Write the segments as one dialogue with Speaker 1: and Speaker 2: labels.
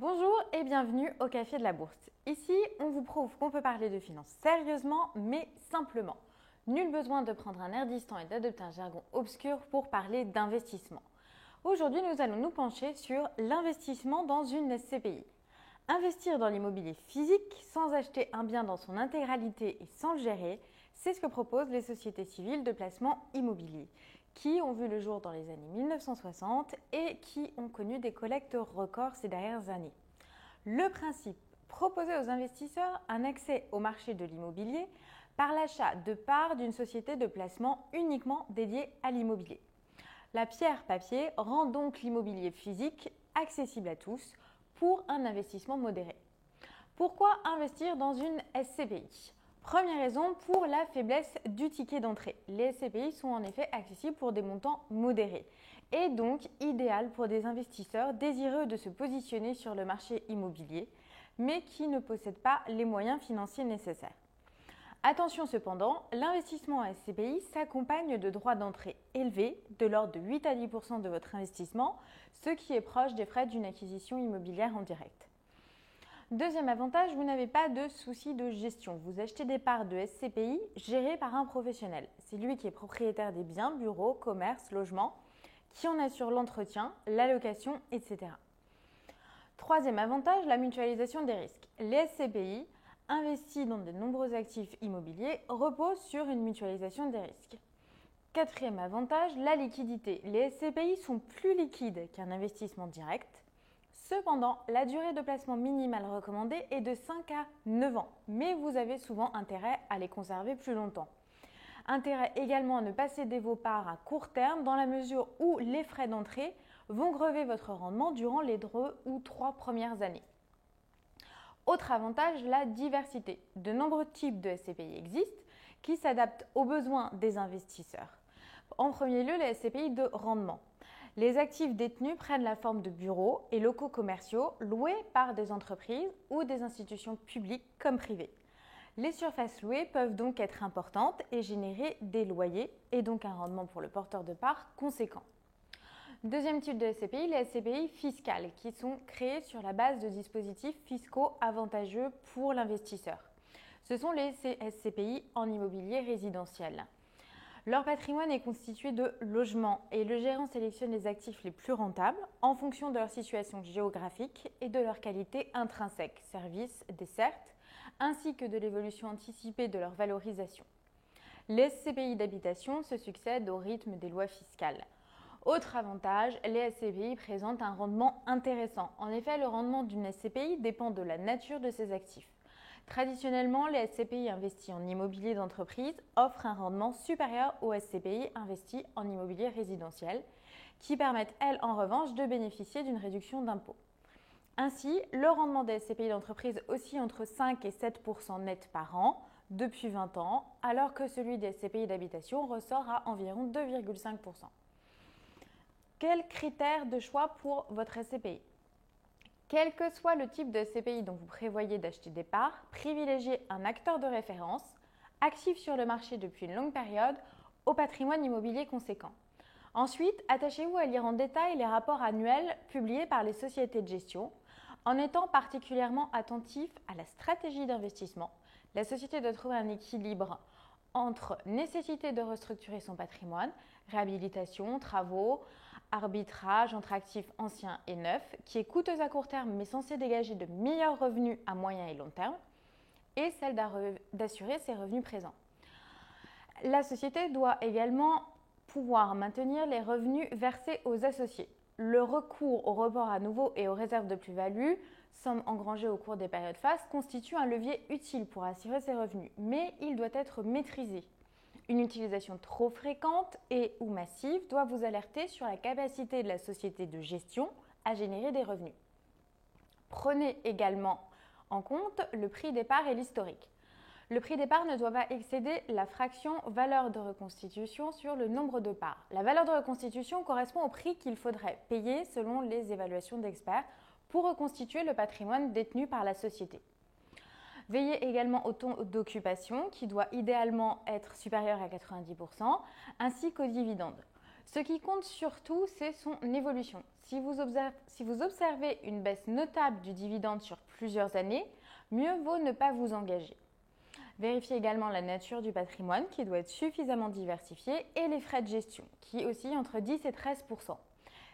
Speaker 1: Bonjour et bienvenue au Café de la Bourse. Ici, on vous prouve qu'on peut parler de finances sérieusement, mais simplement. Nul besoin de prendre un air distant et d'adopter un jargon obscur pour parler d'investissement. Aujourd'hui, nous allons nous pencher sur l'investissement dans une SCPI. Investir dans l'immobilier physique sans acheter un bien dans son intégralité et sans le gérer, c'est ce que proposent les sociétés civiles de placement immobilier, qui ont vu le jour dans les années 1960 et qui ont connu des collectes records ces dernières années. Le principe, proposer aux investisseurs un accès au marché de l'immobilier par l'achat de parts d'une société de placement uniquement dédiée à l'immobilier. La pierre papier rend donc l'immobilier physique accessible à tous pour un investissement modéré. Pourquoi investir dans une SCPI ? Première raison, pour la faiblesse du ticket d'entrée. Les SCPI sont en effet accessibles pour des montants modérés et donc idéales pour des investisseurs désireux de se positionner sur le marché immobilier, mais qui ne possèdent pas les moyens financiers nécessaires. Attention cependant, l'investissement en SCPI s'accompagne de droits d'entrée élevés, de l'ordre de 8 à 10 % de votre investissement, ce qui est proche des frais d'une acquisition immobilière en direct. Deuxième avantage, vous n'avez pas de souci de gestion. Vous achetez des parts de SCPI gérées par un professionnel. C'est lui qui est propriétaire des biens, bureaux, commerces, logements, qui en assure l'entretien, la location, etc. Troisième avantage, la mutualisation des risques. Les SCPI, investis dans de nombreux actifs immobiliers, reposent sur une mutualisation des risques. Quatrième avantage, la liquidité. Les SCPI sont plus liquides qu'un investissement direct. Cependant, la durée de placement minimale recommandée est de 5 à 9 ans, mais vous avez souvent intérêt à les conserver plus longtemps. Intérêt également à ne pas céder vos parts à court terme dans la mesure où les frais d'entrée vont grever votre rendement durant les 2 ou 3 premières années. Autre avantage, la diversité. De nombreux types de SCPI existent qui s'adaptent aux besoins des investisseurs. En premier lieu, les SCPI de rendement. Les actifs détenus prennent la forme de bureaux et locaux commerciaux loués par des entreprises ou des institutions publiques comme privées. Les surfaces louées peuvent donc être importantes et générer des loyers et donc un rendement pour le porteur de parts conséquent. Deuxième type de SCPI, les SCPI fiscales qui sont créées sur la base de dispositifs fiscaux avantageux pour l'investisseur. Ce sont les SCPI en immobilier résidentiel. Leur patrimoine est constitué de logements et le gérant sélectionne les actifs les plus rentables en fonction de leur situation géographique et de leur qualité intrinsèque, services, dessertes, ainsi que de l'évolution anticipée de leur valorisation. Les SCPI d'habitation se succèdent au rythme des lois fiscales. Autre avantage, les SCPI présentent un rendement intéressant. En effet, le rendement d'une SCPI dépend de la nature de ses actifs. Traditionnellement, les SCPI investis en immobilier d'entreprise offrent un rendement supérieur aux SCPI investis en immobilier résidentiel, qui permettent, elles, en revanche, de bénéficier d'une réduction d'impôt. Ainsi, le rendement des SCPI d'entreprise oscille entre 5 et 7 % net par an depuis 20 ans, alors que celui des SCPI d'habitation ressort à environ 2,5 %. Quels critères de choix pour votre SCPI ? Quel que soit le type de SCPI dont vous prévoyez d'acheter des parts, privilégiez un acteur de référence, actif sur le marché depuis une longue période, au patrimoine immobilier conséquent. Ensuite, attachez-vous à lire en détail les rapports annuels publiés par les sociétés de gestion, en étant particulièrement attentif à la stratégie d'investissement. La société doit trouver un équilibre entre nécessité de restructurer son patrimoine, réhabilitation, travaux, arbitrage entre actifs anciens et neufs, qui est coûteuse à court terme mais censée dégager de meilleurs revenus à moyen et long terme, et celle d'assurer ses revenus présents. La société doit également pouvoir maintenir les revenus versés aux associés. Le recours au report à nouveau et aux réserves de plus-value, somme engrangée au cours des périodes fastes, constitue un levier utile pour assurer ses revenus, mais il doit être maîtrisé. Une utilisation trop fréquente et ou massive doit vous alerter sur la capacité de la société de gestion à générer des revenus. Prenez également en compte le prix des parts et l'historique. Le prix des parts ne doit pas excéder la fraction valeur de reconstitution sur le nombre de parts. La valeur de reconstitution correspond au prix qu'il faudrait payer selon les évaluations d'experts pour reconstituer le patrimoine détenu par la société. Veillez également au taux d'occupation qui doit idéalement être supérieur à 90%, ainsi qu'aux dividendes. Ce qui compte surtout, c'est son évolution. Si vous observez une baisse notable du dividende sur plusieurs années, mieux vaut ne pas vous engager. Vérifiez également la nature du patrimoine qui doit être suffisamment diversifié et les frais de gestion qui oscillent entre 10 et 13%.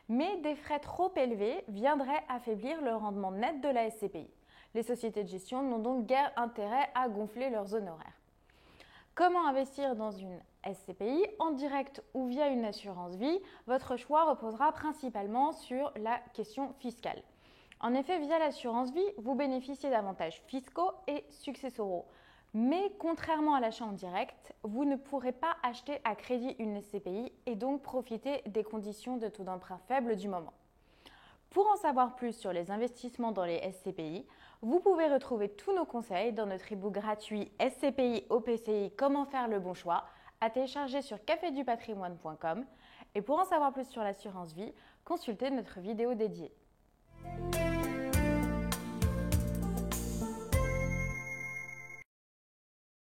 Speaker 1: Mais des frais trop élevés viendraient affaiblir le rendement net de la SCPI. Les sociétés de gestion n'ont donc guère intérêt à gonfler leurs honoraires. Comment investir dans une SCPI en direct ou via une assurance vie? Votre choix reposera principalement sur la question fiscale. En effet, via l'assurance vie, vous bénéficiez d'avantages fiscaux et successoraux. Mais contrairement à l'achat en direct, vous ne pourrez pas acheter à crédit une SCPI et donc profiter des conditions de taux d'emprunt faibles du moment. Pour en savoir plus sur les investissements dans les SCPI, vous pouvez retrouver tous nos conseils dans notre e-book gratuit SCPI OPCI Comment faire le bon choix à télécharger sur cafédupatrimoine.com. Et pour en savoir plus sur l'assurance vie, consultez notre vidéo dédiée.